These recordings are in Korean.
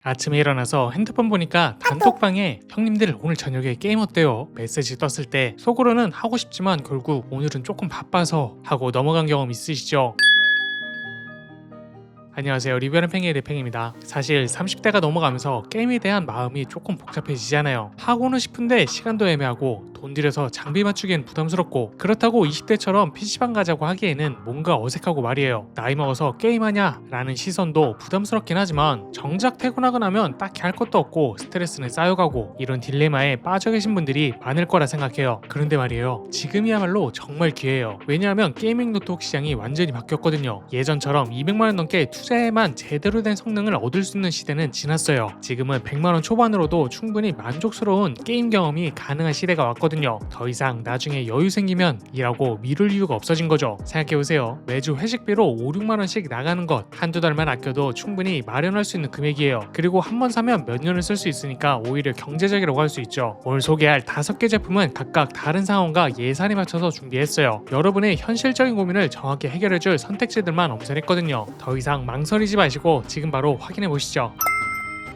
아침에 일어나서 핸드폰 보니까 단톡방에 형님들 오늘 저녁에 게임 어때요? 메시지 떴을 때 속으로는 하고 싶지만 결국 오늘은 조금 바빠서 하고 넘어간 경험 있으시죠? 안녕하세요. 리뷰하는 팽이의 리팽입니다. 사실 30대가 넘어가면서 게임에 대한 마음이 조금 복잡해지잖아요. 하고는 싶은데 시간도 애매하고 돈 들여서 장비 맞추기엔 부담스럽고 그렇다고 20대처럼 PC방 가자고 하기에는 뭔가 어색하고 말이에요. 나이 먹어서 게임하냐? 라는 시선도 부담스럽긴 하지만 정작 퇴근하고 나면 딱히 할 것도 없고 스트레스는 쌓여가고 이런 딜레마에 빠져 계신 분들이 많을 거라 생각해요. 그런데 말이에요. 지금이야말로 정말 기회예요. 왜냐하면 게이밍 노트북 시장이 완전히 바뀌었거든요. 예전처럼 200만원 넘게 투자에만 제대로 된 성능을 얻을 수 있는 시대는 지났어요. 지금은 100만원 초반으로도 충분히 만족스러운 게임 경험이 가능한 시대가 왔거든요. 더 이상 나중에 여유 생기면 일하고 미룰 이유가 없어진 거죠. 생각해보세요. 매주 회식비로 5, 6만원씩 나가는 것 한두 달만 아껴도 충분히 마련할 수 있는 금액이에요. 그리고 한 번 사면 몇 년을 쓸 수 있으니까 오히려 경제적이라고 할 수 있죠. 오늘 소개할 5개 제품은 각각 다른 상황과 예산에 맞춰서 준비했어요. 여러분의 현실적인 고민을 정확히 해결해줄 선택지들만 엄선했거든요. 더 이상 망설이지 마시고 지금 바로 확인해 보시죠.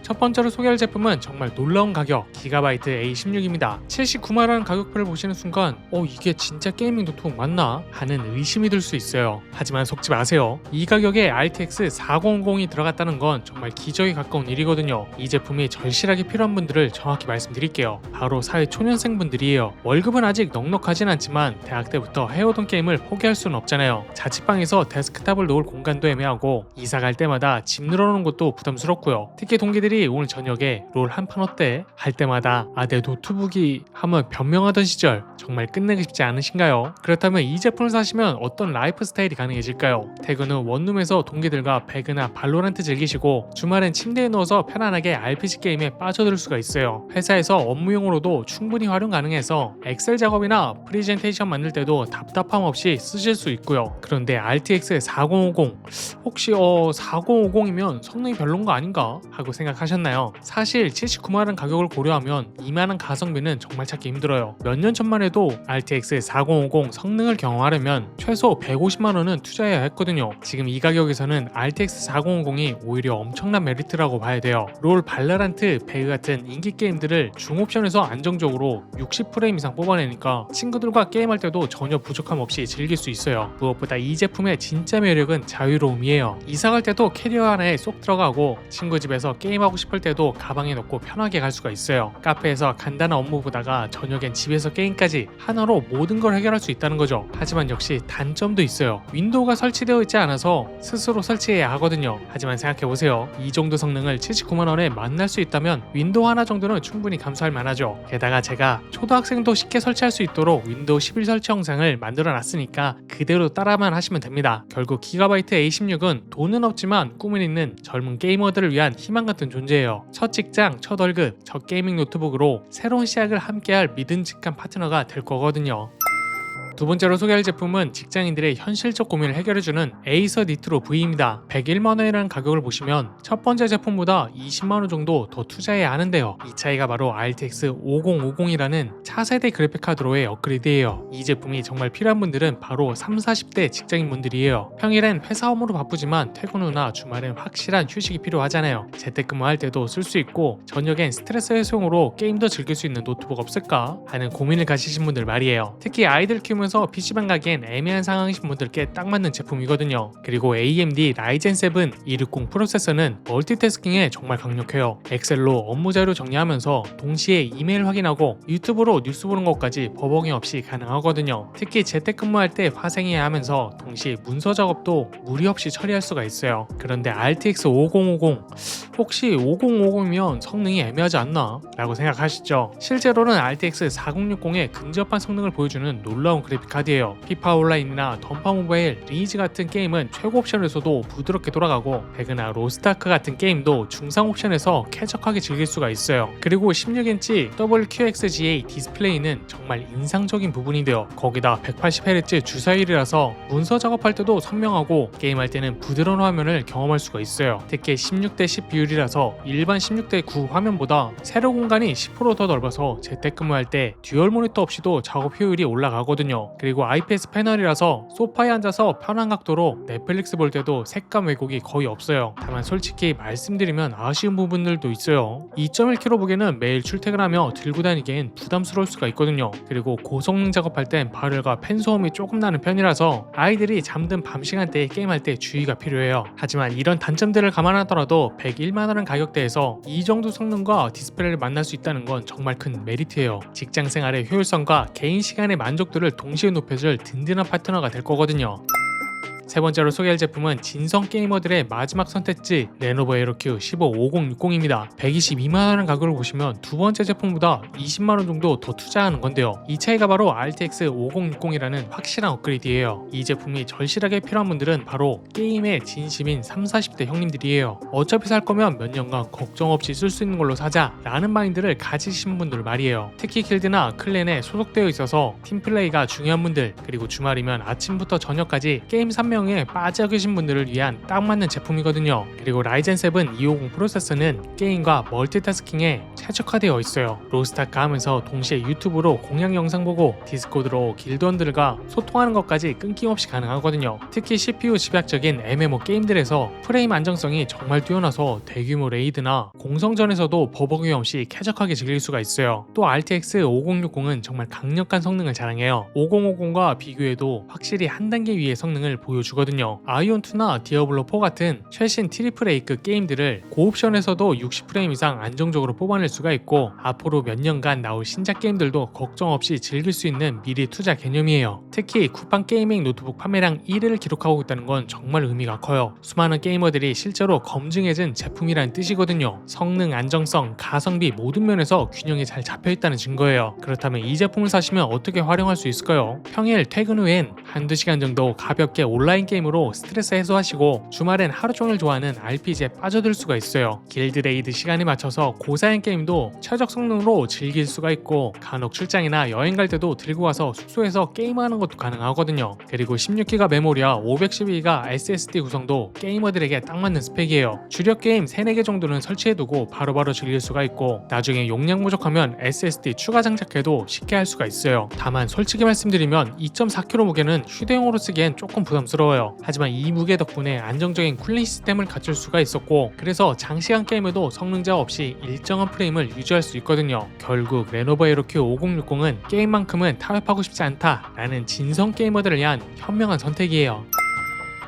첫 번째로 소개할 제품은 정말 놀라운 가격 기가바이트 A16입니다. 79만원 가격표를 보시는 순간 이게 진짜 게이밍 노트북 맞나? 하는 의심이 들 수 있어요. 하지만 속지 마세요. 이 가격에 RTX 4050이 들어갔다는 건 정말 기적에 가까운 일이거든요. 이 제품이 절실하게 필요한 분들을 정확히 말씀드릴게요. 바로 사회 초년생분들이에요. 월급은 아직 넉넉하진 않지만 대학 때부터 해오던 게임을 포기할 수는 없잖아요. 자취방에서 데스크탑을 놓을 공간도 애매하고 이사 갈 때마다 집 늘어놓는 것도 부담스럽고요. 특히 동기들이 오늘 저녁에 롤 한 판 어때? 할 때마다 내 노트북이 하면 변명하던 시절 정말 끝내기 쉽지 않으신가요? 그렇다면 이 제품을 사시면 어떤 라이프 스타일이 가능해질까요? 퇴근 후 원룸에서 동기들과 배그나 발로란트 즐기시고 주말엔 침대에 누워서 편안하게 RPG 게임에 빠져들 수가 있어요. 회사에서 업무용으로도 충분히 활용 가능해서 엑셀 작업이나 프레젠테이션 만들 때도 답답함 없이 쓰실 수 있고요. 그런데 RTX 4050 혹시 4050이면 성능이 별론 거 아닌가? 하고 생각하셨나요? 사실 79만원 가격을 고려하면 이만한 가성비는 정말 찾기 힘들어요. 몇 년 전만 해도 RTX 4050 성능을 경험하려면 최소 150만원은 투자해야 했거든요. 지금 이 가격에서는 RTX 4050이 오히려 엄청난 메리트라고 봐야 돼요. 롤, 발라란트, 배그 같은 인기 게임들을 중옵션에서 안정적으로 60프레임 이상 뽑아내니까 친구들과 게임할 때도 전혀 부족함 없이 즐길 수 있어요. 무엇보다 이 제품의 진짜 매력은 자유로움이에요. 이사갈 때도 캐리어 하나에 쏙 들어가고 친구 집에서 게임하고 싶을 때도 가방에 넣고 편하게 갈 수가 있어요. 카페에서 간단한 업무 보다가 저녁엔 집에서 게임까지 하나로 모든 걸 해결할 수 있다는 거죠. 하지만 역시 단점도 있어요. 윈도우가 설치되어 있지 않아서 스스로 설치해야 하거든요. 하지만 생각해보세요. 이 정도 성능을 79만원에 만날 수 있다면 윈도우 하나 정도는 충분히 감수할 만하죠. 게다가 제가 초등학생도 쉽게 설치할 수 있도록 윈도우 11 설치 영상을 만들어 놨으니까 그대로 따라만 하시면 됩니다. 결국 기가바이트 A16은 돈은 없지만 꿈을 잇는 젊은 게이머들을 위한 희망 같은 존재예요. 첫 직장, 첫 월급, 첫 게이밍 노트북으로 새로운 시작을 함께할 믿음직한 파트너가 될 거거든요. 두 번째로 소개할 제품은 직장인들의 현실적 고민을 해결해주는 에이서 니트로 V입니다. 101만원이라는 가격을 보시면 첫 번째 제품보다 20만원 정도 더 투자해야 하는데요. 이 차이가 바로 RTX 5050이라는 차세대 그래픽카드로의 업그레이드예요. 이 제품이 정말 필요한 분들은 바로 30, 40대 직장인분들이에요. 평일엔 회사 업무로 바쁘지만 퇴근 후나 주말엔 확실한 휴식이 필요하잖아요. 재택근무할 때도 쓸 수 있고 저녁엔 스트레스 해소용으로 게임도 즐길 수 있는 노트북 없을까? 하는 고민을 가지신 분들 말이에요. 특히 아이들 키우면 PC방 가기엔 애매한 상황이신 분들께 딱 맞는 제품이거든요. 그리고 AMD 라이젠 7 260 프로세서는 멀티태스킹에 정말 강력해요. 엑셀로 업무 자료 정리하면서 동시에 이메일 확인하고 유튜브로 뉴스 보는 것까지 버벅이 없이 가능하거든요. 특히 재택근무할 때 화생해야 하면서 동시에 문서 작업도 무리 없이 처리할 수가 있어요. 그런데 RTX 5050 혹시 5050이면 성능이 애매하지 않나? 라고 생각하시죠? 실제로는 RTX 4060의 근접한 성능을 보여주는 놀라운 그래픽카드예요. 피파 온라인이나 던파 모바일, 리니지 같은 게임은 최고 옵션에서도 부드럽게 돌아가고 배그나 로스트아크 같은 게임도 중상 옵션에서 쾌적하게 즐길 수가 있어요. 그리고 16인치 WQXGA 디스플레이는 정말 인상적인 부분인데요. 거기다 180Hz 주사율이라서 문서 작업할 때도 선명하고 게임할 때는 부드러운 화면을 경험할 수가 있어요. 특히 16대10 비율이라서 일반 16대9 화면보다 세로 공간이 10% 더 넓어서 재택근무할 때 듀얼 모니터 없이도 작업 효율이 올라가거든요. 있거든요. 그리고 IPS 패널이라서 소파에 앉아서 편한 각도로 넷플릭스 볼 때도 색감 왜곡이 거의 없어요. 다만 솔직히 말씀드리면 아쉬운 부분들도 있어요. 2.1kg 무게는 매일 출퇴근하며 들고 다니기엔 부담스러울 수가 있거든요. 그리고 고성능 작업할 땐 발열과 팬 소음이 조금 나는 편이라서 아이들이 잠든 밤 시간대에 게임할 때 주의가 필요해요. 하지만 이런 단점들을 감안하더라도 101만원 가격대에서 이 정도 성능과 디스플레이를 만날 수 있다는 건 정말 큰 메리트예요. 직장 생활의 효율성과 개인 시간의 만족도를 동시에 높여줄 든든한 파트너가 될 거거든요. 세 번째로 소개할 제품은 진성 게이머들의 마지막 선택지 레노버 에어큐 155060입니다. 122만원 가격을 보시면 두 번째 제품보다 20만원 정도 더 투자하는 건데요. 이 차이가 바로 RTX 5060이라는 확실한 업그레이드예요. 이 제품이 절실하게 필요한 분들은 바로 게임의 진심인 30, 40대 형님들이에요. 어차피 살 거면 몇 년간 걱정 없이 쓸 수 있는 걸로 사자 라는 마인드를 가지신 분들 말이에요. 특히 길드나 클랜에 소속되어 있어서 팀플레이가 중요한 분들, 그리고 주말이면 아침부터 저녁까지 게임 3명에 빠져 계신 분들을 위한 딱 맞는 제품이거든요. 그리고 라이젠 7 250 프로세서는 게임과 멀티태스킹에 최적화되어 있어요. 로스타카 하면서 동시에 유튜브로 공략 영상 보고 디스코드로 길드원들과 소통하는 것까지 끊김없이 가능하거든요. 특히 CPU 집약적인 MMO 게임들에서 프레임 안정성이 정말 뛰어나서 대규모 레이드나 공성전에서도 버벅이 없이 쾌적하게 즐길 수가 있어요. 또 RTX 5060은 정말 강력한 성능을 자랑해요. 5050과 비교해도 확실히 한 단계 위의 성능을 보여주거든요. 아이온2나 디아블로4 같은 최신 트리플 A급 게임들을 고옵션에서도 60프레임 이상 안정적으로 뽑아낼 수가 있고, 앞으로 몇 년간 나올 신작 게임들도 걱정 없이 즐길 수 있는 미리 투자 개념이에요. 특히 쿠팡 게이밍 노트북 판매량 1위를 기록하고 있다는 건 정말 의미가 커요. 수많은 게이머들이 실제로 검증해진 제품이라는 뜻이거든요. 성능, 안정성, 가성비 모든 면에서 균형이 잘 잡혀있다는 증거예요. 그렇다면 이 제품을 사시면 어떻게 활용할 수 있을까요? 평일 퇴근 후엔 한두 시간 정도 가볍게 온라인 게임으로 스트레스 해소하시고, 주말엔 하루 종일 좋아하는 RPG에 빠져들 수가 있어요. 길드 레이드 시간에 맞춰서 고사양 게임도 최적 성능으로 즐길 수가 있고, 간혹 출장이나 여행 갈 때도 들고 와서 숙소에서 게임하는 것도 가능하거든요. 그리고 16기가 메모리와 512기가 SSD 구성도 게이머들에게 딱 맞는 스펙이에요. 주력 게임 3-4개 정도는 설치해두고 바로바로 즐길 수가 있고, 나중에 용량 부족하면 SSD 추가 장착해도 쉽게 할 수가 있어요. 다만 솔직히 말씀드리면 2.4kg 무게는 휴대용으로 쓰기엔 조금 부담스러워요. 하지만 이 무게 덕분에 안정적인 쿨링 시스템을 갖출 수가 있었고, 그래서 장시간 게임에도 성능 제한 없이 일정한 프레임을 유지할 수 있거든요. 결국 레노버 에어큐 5060은 게임만큼은 타협하고 싶지 않다라는 진성 게이머들을 위한 현명한 선택이에요.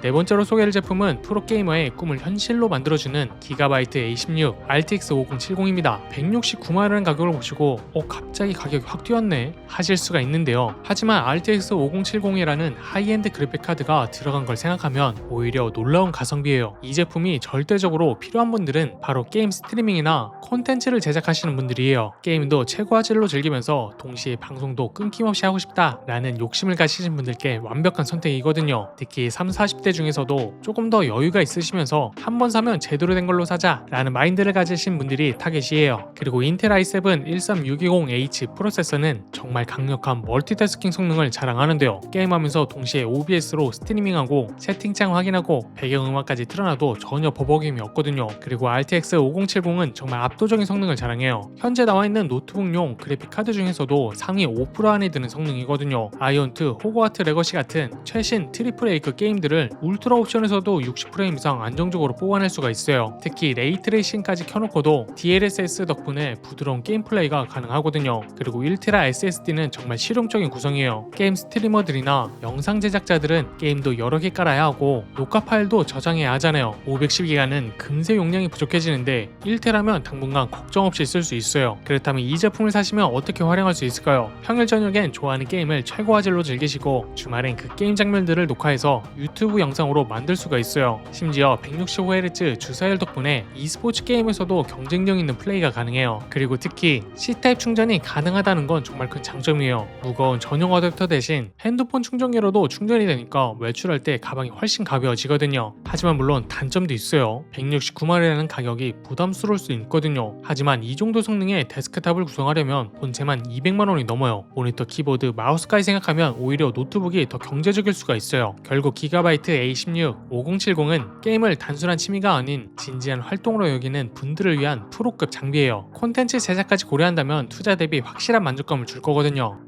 네 번째로 소개할 제품은 프로게이머의 꿈을 현실로 만들어주는 기가바이트 A16 RTX 5070입니다. 169만원 가격을 보시고 갑자기 가격이 확 뛰었네 하실 수가 있는데요. 하지만 RTX 5070이라는 하이엔드 그래픽 카드가 들어간 걸 생각하면 오히려 놀라운 가성비예요. 이 제품이 절대적으로 필요한 분들은 바로 게임 스트리밍이나 콘텐츠를 제작하시는 분들이에요. 게임도 최고화 질로 즐기면서 동시에 방송도 끊김없이 하고 싶다라는 욕심을 가지신 분들께 완벽한 선택이거든요. 특히 30, 40대 중에서도 조금 더 여유가 있으시면서 한번 사면 제대로 된 걸로 사자 라는 마인드를 가지신 분들이 타겟이에요. 그리고 인텔 i7 13620H 프로세서는 정말 강력한 멀티태스킹 성능을 자랑하는데요. 게임하면서 동시에 OBS로 스트리밍하고 채팅창 확인하고 배경음악까지 틀어놔도 전혀 버벅임이 없거든요. 그리고 RTX 5070은 정말 압도적인 성능을 자랑해요. 현재 나와있는 노트북용 그래픽 카드 중에서도 상위 5% 안에 드는 성능이거든요. 아이온2, 호그와트 레거시 같은 최신 트리플 A급 게임들을 울트라 옵션에서도 60프레임 이상 안정적으로 뽑아낼 수가 있어요. 특히 레이트레이싱까지 켜놓고도 DLSS 덕분에 부드러운 게임 플레이가 가능하거든요. 그리고 1TB SSD는 정말 실용적인 구성이에요. 게임 스트리머들이나 영상 제작자들은 게임도 여러 개 깔아야 하고 녹화 파일도 저장해야 하잖아요. 512기가는 금세 용량이 부족해지는데 1TB라면 당분간 걱정 없이 쓸 수 있어요. 그렇다면 이 제품을 사시면 어떻게 활용할 수 있을까요? 평일 저녁엔 좋아하는 게임을 최고화질로 즐기시고, 주말엔 그 게임 장면들을 녹화해서 유튜브 영상으로 만들 수가 있어요. 심지어 165Hz 주사율 덕분에 e스포츠 게임에서도 경쟁력 있는 플레이가 가능해요. 그리고 특히 C타입 충전이 가능하다는 건 정말 큰 장점이에요. 무거운 전용 어댑터 대신 핸드폰 충전기로도 충전이 되니까 외출할 때 가방이 훨씬 가벼워지거든요. 하지만 물론 단점도 있어요. 169만원이라는 가격이 부담스러울 수 있거든요. 하지만 이 정도 성능의 데스크탑을 구성하려면 본체만 200만원이 넘어요. 모니터, 키보드, 마우스까지 생각하면 오히려 노트북이 더 경제적일 수가 있어요. 결국 기가바이트 A16 5070은 게임을 단순한 취미가 아닌 진지한 활동으로 여기는 분들을 위한 프로급 장비예요. 콘텐츠 제작까지 고려한다면 투자 대비 확실한 만족감을 줄 거거든요.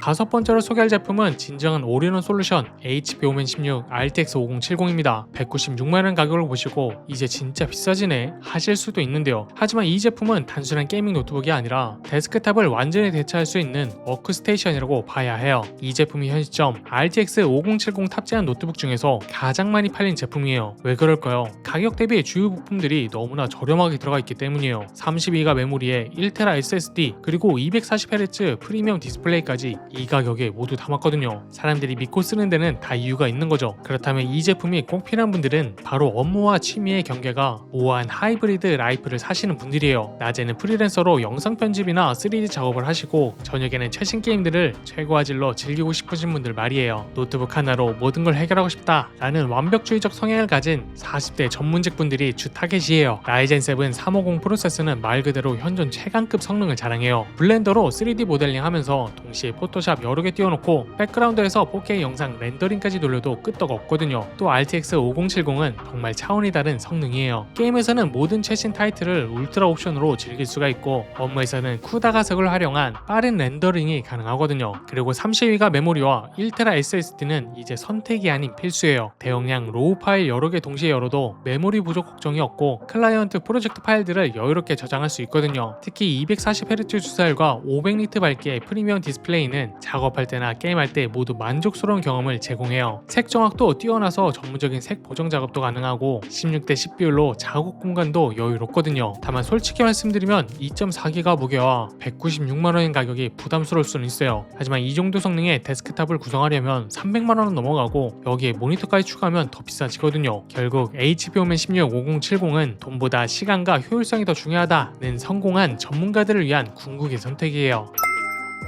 다섯 번째로 소개할 제품은 진정한 올인원 솔루션 HP 오멘 16 RTX 5070입니다. 196만원 가격을 보시고 이제 진짜 비싸지네 하실 수도 있는데요. 하지만 이 제품은 단순한 게이밍 노트북이 아니라 데스크탑을 완전히 대체할 수 있는 워크스테이션이라고 봐야 해요. 이 제품이 현 시점 RTX 5070 탑재한 노트북 중에서 가장 많이 팔린 제품이에요. 왜 그럴까요? 가격 대비 주요 부품들이 너무나 저렴하게 들어가 있기 때문이에요. 32기가 메모리에 1테라 SSD 그리고 240Hz 프리미엄 디스플레이까지 이 가격에 모두 담았거든요. 사람들이 믿고 쓰는 데는 다 이유가 있는 거죠. 그렇다면 이 제품이 꼭 필요한 분들은 바로 업무와 취미의 경계가 모호한 하이브리드 라이프를 사시는 분들이에요. 낮에는 프리랜서로 영상 편집이나 3D 작업을 하시고 저녁에는 최신 게임들을 최고 화질로 즐기고 싶으신 분들 말이에요. 노트북 하나로 모든 걸 해결하고 싶다 라는 완벽주의적 성향을 가진 40대 전문직 분들이 주 타겟이에요. 라이젠 7 350 프로세서는 말 그대로 현존 최강급 성능을 자랑해요. 블렌더로 3D 모델링 하면서 동시에 포토샵 여러 개 띄워놓고 백그라운드에서 4K 영상 렌더링까지 돌려도 끄떡 없거든요. 또 RTX 5070은 정말 차원이 다른 성능이에요. 게임에서는 모든 최신 타이틀을 울트라 옵션으로 즐길 수가 있고 업무에서는 쿠다 가속을 활용한 빠른 렌더링이 가능하거든요. 그리고 32기가 메모리와 1테라 SSD는 이제 선택이 아닌 필수예요. 대용량 로우 파일 여러 개 동시에 열어도 메모리 부족 걱정이 없고 클라이언트 프로젝트 파일들을 여유롭게 저장할 수 있거든요. 특히 240Hz 주사율과 500니트 밝기의 프리미엄 디스플레이는 작업할 때나 게임할 때 모두 만족스러운 경험을 제공해요. 색 정확도 뛰어나서 전문적인 색 보정 작업도 가능하고 16대 10 비율로 작업 공간도 여유롭거든요. 다만 솔직히 말씀드리면 2.4기가 무게와 196만원인 가격이 부담스러울 수는 있어요. 하지만 이 정도 성능의 데스크탑을 구성하려면 300만원은 넘어가고 여기에 모니터까지 추가하면 더 비싸지거든요. 결국 HP 오멘 16 5070은 돈보다 시간과 효율성이 더 중요하다는 성공한 전문가들을 위한 궁극의 선택이에요.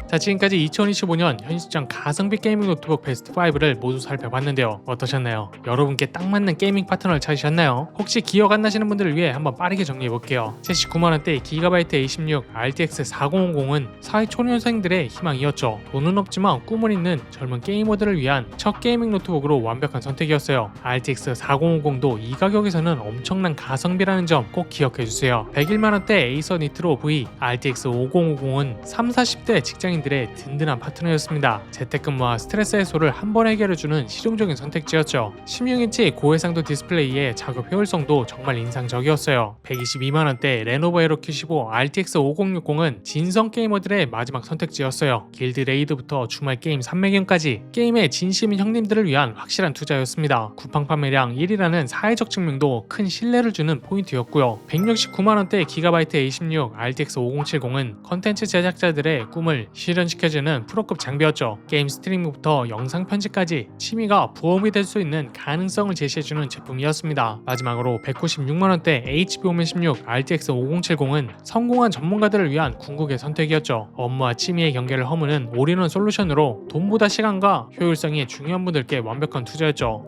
자, 지금까지 2025년 현 시점 가성비 게이밍 노트북 베스트 5를 모두 살펴봤는데요. 어떠셨나요? 여러분께 딱 맞는 게이밍 파트너를 찾으셨나요? 혹시 기억 안 나시는 분들을 위해 한번 빠르게 정리해볼게요. 79만원대 기가바이트 A16 RTX 4050은 사회 초년생들의 희망이었죠. 돈은 없지만 꿈을 잇는 젊은 게이머들을 위한 첫 게이밍 노트북으로 완벽한 선택이었어요. RTX 4050도 이 가격에서는 엄청난 가성비라는 점 꼭 기억해주세요. 101만원대 에이서 니트로 V RTX 5050은 30-40대 직장인들의 든든한 파트너였습니다. 재택근무와 스트레스 해소를 한 번에 해결해주는 실용적인 선택지였죠. 16인치 고해상도 디스플레이의 작업 효율성도 정말 인상적이었어요. 122만원대 레노버 에로 Q15 RTX 5060은 진성 게이머들의 마지막 선택지였어요. 길드 레이드부터 주말 게임 산매경까지 게임에 진심인 형님들을 위한 확실한 투자였습니다. 쿠팡 판매량 1위라는 사회적 증명도 큰 신뢰를 주는 포인트였고요. 169만원대 기가바이트 A16 RTX 5070은 컨텐츠 제작자들의 꿈을 실현시켜주는 프로급 장비였죠. 게임 스트리밍부터 영상 편집까지 취미가 부업이 될 수 있는 가능성을 제시해주는 제품이었습니다. 마지막으로 196만원대 HP 오멘 16 RTX 5070은 성공한 전문가들을 위한 궁극의 선택이었죠. 업무와 취미의 경계를 허무는 올인원 솔루션으로 돈보다 시간과 효율성이 중요한 분들께 완벽한 투자였죠.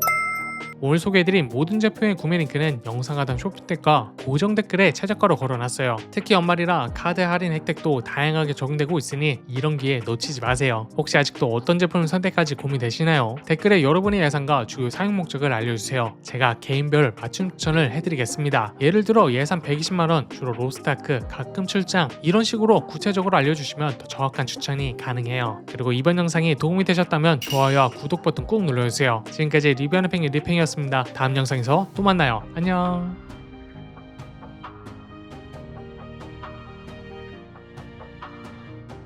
오늘 소개해드린 모든 제품의 구매 링크는 영상 하단 쇼핑댓과 고정 댓글에 최저가로 걸어놨어요. 특히 연말이라 카드 할인 혜택도 다양하게 적용되고 있으니 이런 기회 놓치지 마세요. 혹시 아직도 어떤 제품을 선택할지 고민되시나요? 댓글에 여러분의 예산과 주요 사용 목적을 알려주세요. 제가 개인별 맞춤 추천을 해드리겠습니다. 예를 들어 예산 120만원, 주로 로스트아크, 가끔 출장 이런 식으로 구체적으로 알려주시면 더 정확한 추천이 가능해요. 그리고 이번 영상이 도움이 되셨다면 좋아요와 구독 버튼 꾹 눌러주세요. 지금까지 리뷰하는 팽이 리팽이었습니다. 다음 영상에서 또 만나요. 안녕.